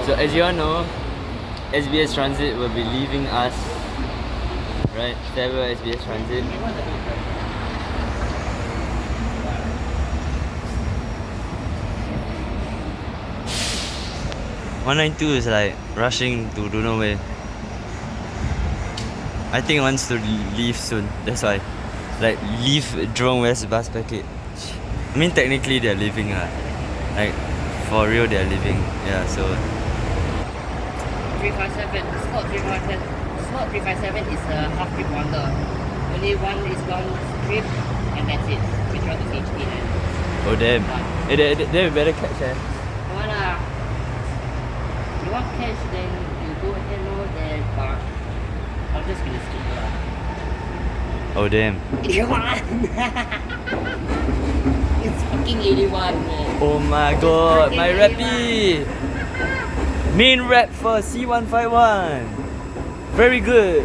So as you all know, SBS Transit will be leaving us, right? Farewell SBS Transit. (192) is like rushing to don't know where. I think it wants to leave soon. That's why, like, leave Jurong West bus package. I mean, technically they're leaving, like for real they're leaving. Yeah, so 357 slot 357 is a half trip wonder. Only one is one trip and that's it. Withdrawn to KHI. oh damn. Hey, they better catch it. What you want cash, then you go ahead, no, then but I'm just gonna skip it. Oh damn. 81! It's fucking 81, man. Oh my god, my Reppy! Main rep for C151. Very good.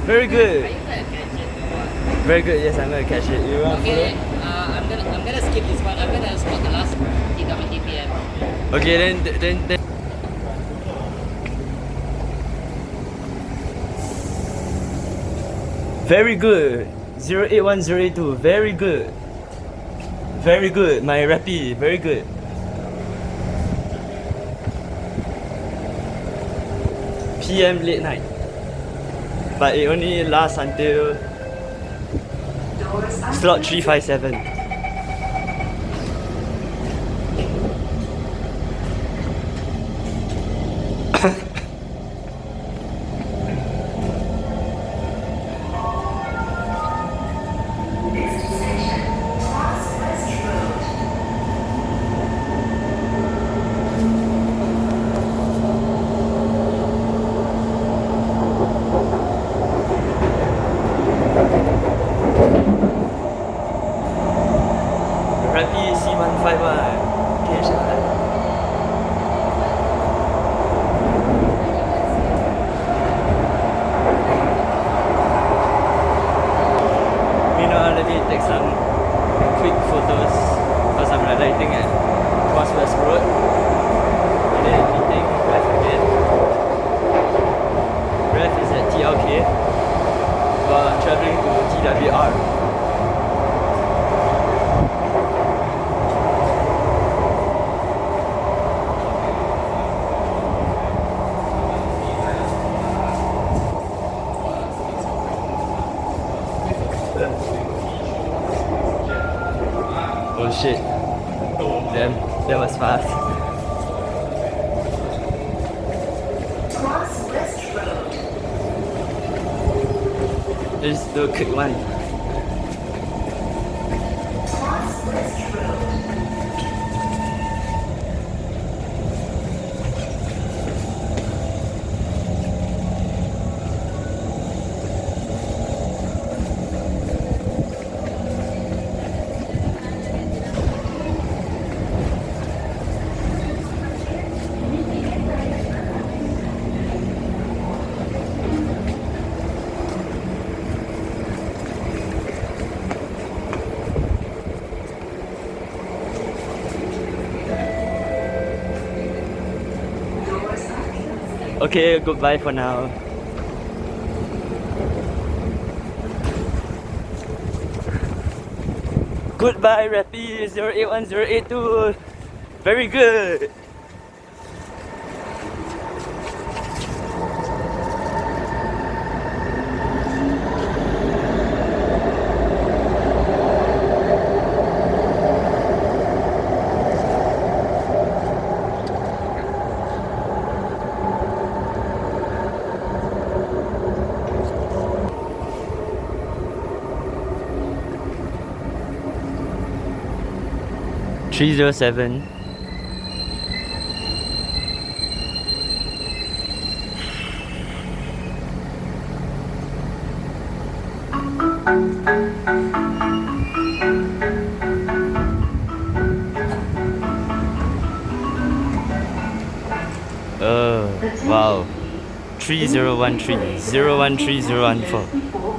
Very good. Are you gonna catch it or what? Very good, yes, I'm gonna catch it. You want Okay, I'm gonna skip this one. I'm gonna spot the last TWTPM. Okay, then. Very good. 081082. Very good. Very good. My Reppy. Very good. PM late night. But it only lasts until slot 357. Reppy C151 KHI. Let me take some quick photos because I'm lighting at Pasir Ris Road and then meeting Ref again. Ref is at TLK while I'm travelling to TWR. Oh shit. Damn, that was fast. Let's do a quick one. Okay, goodbye for now. Goodbye, Reppy 081082. Very good. (307) wow. 3013 013014.